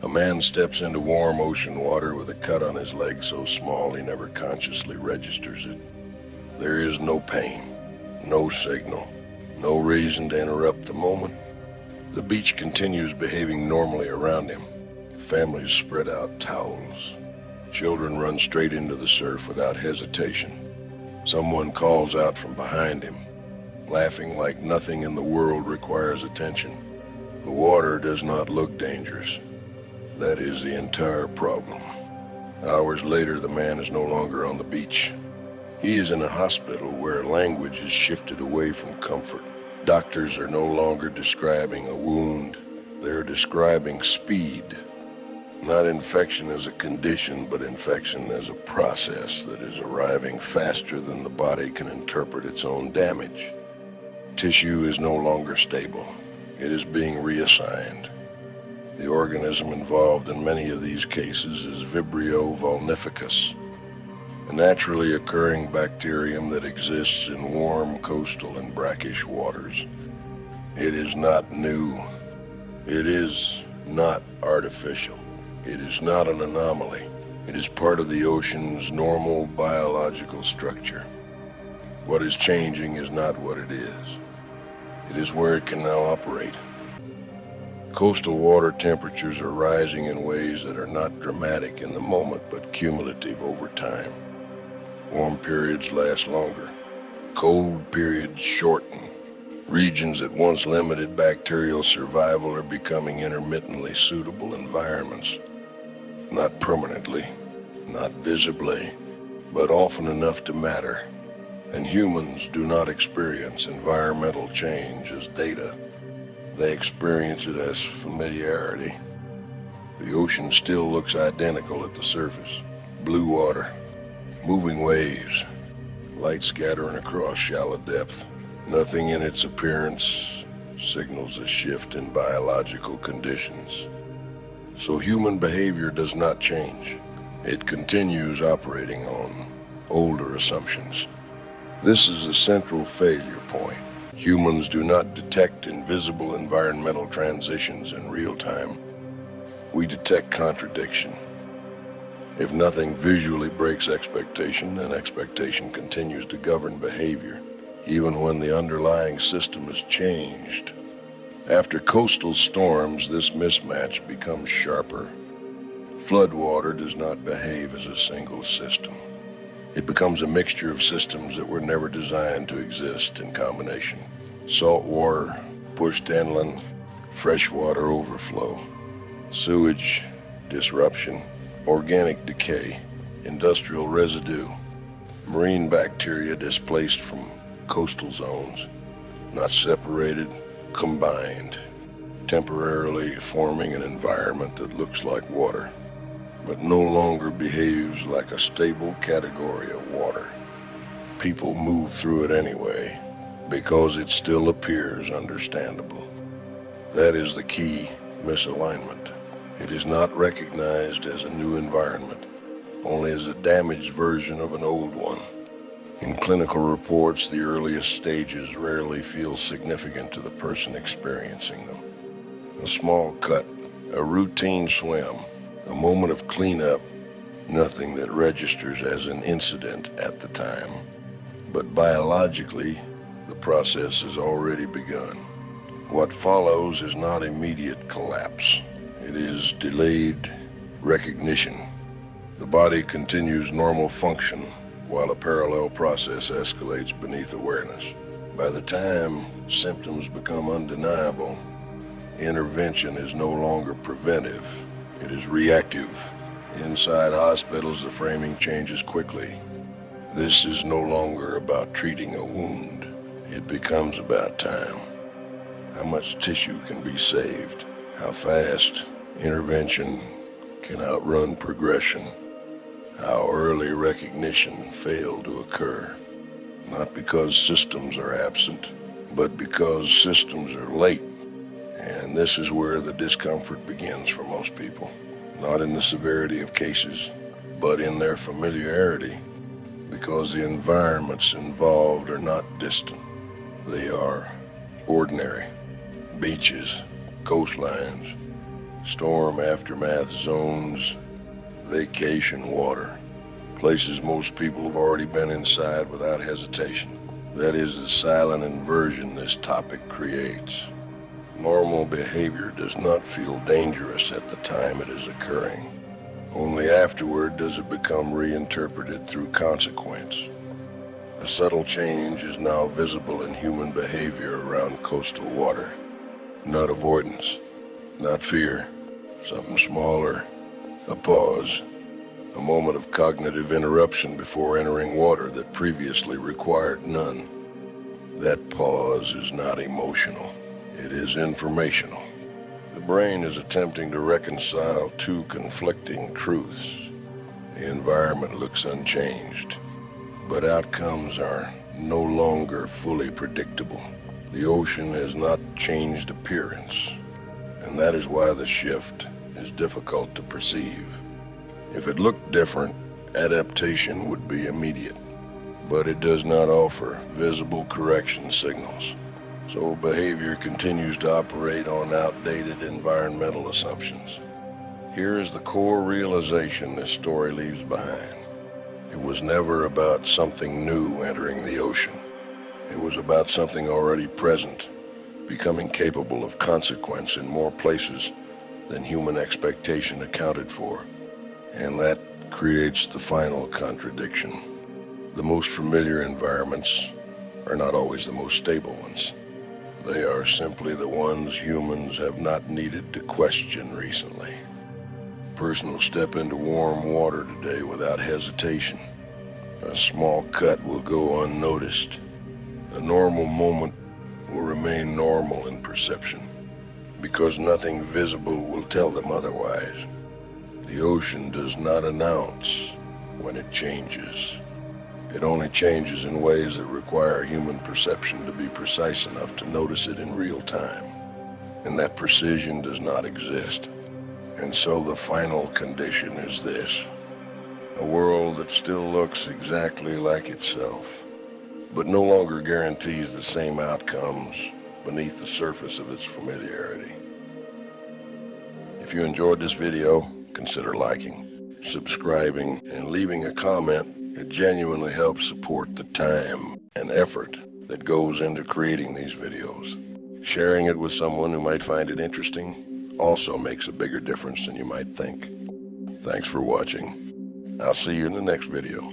A man steps into warm ocean water with a cut on his leg so small he never consciously registers it. There is no pain, no signal, no reason to interrupt the moment. The beach continues behaving normally around him. Families spread out towels. Children run straight into the surf without hesitation. Someone calls out from behind him, laughing like nothing in the world requires attention. The water does not look dangerous. That is the entire problem. Hours later, the man is no longer on the beach. He is in a hospital where language is shifted away from comfort. Doctors are no longer describing a wound. They're describing speed. Not infection as a condition, but infection as a process that is arriving faster than the body can interpret its own damage. Tissue is no longer stable. It is being reassigned. The organism involved in many of these cases is Vibrio vulnificus, a naturally occurring bacterium that exists in warm coastal and brackish waters. It is not new. It is not artificial. It is not an anomaly. It is part of the ocean's normal biological structure. What is changing is not what it is. It is where it can now operate. Coastal water temperatures are rising in ways that are not dramatic in the moment, but cumulative over time. Warm periods last longer. Cold periods shorten. Regions that once limited bacterial survival are becoming intermittently suitable environments. Not permanently, not visibly, but often enough to matter. And humans do not experience environmental change as data. They experience it as familiarity. The ocean still looks identical at the surface. Blue water, moving waves, light scattering across shallow depth. Nothing in its appearance signals a shift in biological conditions. So human behavior does not change. It continues operating on older assumptions. This is a central failure point. Humans do not detect invisible environmental transitions in real time. We detect contradiction. If nothing visually breaks expectation, then expectation continues to govern behavior, even when the underlying system is changed. After coastal storms, this mismatch becomes sharper. Floodwater does not behave as a single system. It becomes a mixture of systems that were never designed to exist in combination. Salt water pushed inland, freshwater overflow, sewage disruption, organic decay, industrial residue, marine bacteria displaced from coastal zones, not separated, combined, temporarily forming an environment that looks like water, but no longer behaves like a stable category of water. People move through it anyway, because it still appears understandable. That is the key misalignment. It is not recognized as a new environment, only as a damaged version of an old one. In clinical reports, the earliest stages rarely feel significant to the person experiencing them. A small cut, a routine swim, a moment of cleanup, nothing that registers as an incident at the time. But biologically, the process has already begun. What follows is not immediate collapse. It is delayed recognition. The body continues normal function while a parallel process escalates beneath awareness. By the time symptoms become undeniable, intervention is no longer preventive. It is reactive. Inside hospitals, the framing changes quickly. This is no longer about treating a wound. It becomes about time. How much tissue can be saved? How fast intervention can outrun progression? How early recognition failed to occur? Not because systems are absent, but because systems are late. And this is where the discomfort begins for most people. Not in the severity of cases, but in their familiarity, because the environments involved are not distant. They are ordinary. Beaches, coastlines, storm aftermath zones, vacation water. Places most people have already been inside without hesitation. That is the silent inversion this topic creates. Normal behavior does not feel dangerous at the time it is occurring. Only afterward does it become reinterpreted through consequence. A subtle change is now visible in human behavior around coastal water. Not avoidance, not fear, something smaller, a pause, a moment of cognitive interruption before entering water that previously required none. That pause is not emotional, it is informational. The brain is attempting to reconcile two conflicting truths. The environment looks unchanged, but outcomes are no longer fully predictable. The ocean has not changed appearance, and that is why the shift is difficult to perceive. If it looked different, adaptation would be immediate, but it does not offer visible correction signals. So behavior continues to operate on outdated environmental assumptions. Here is the core realization this story leaves behind. It was never about something new entering the ocean. It was about something already present, becoming capable of consequence in more places than human expectation accounted for. And that creates the final contradiction. The most familiar environments are not always the most stable ones. They are simply the ones humans have not needed to question recently. A person will step into warm water today without hesitation. A small cut will go unnoticed. A normal moment will remain normal in perception, because nothing visible will tell them otherwise. The ocean does not announce when it changes. It only changes in ways that require human perception to be precise enough to notice it in real time. And that precision does not exist. And so the final condition is this: a world that still looks exactly like itself, but no longer guarantees the same outcomes beneath the surface of its familiarity. If you enjoyed this video, consider liking, subscribing, and leaving a comment. It genuinely helps support the time and effort that goes into creating these videos. Sharing it with someone who might find it interesting also makes a bigger difference than you might think. Thanks for watching. I'll see you in the next video.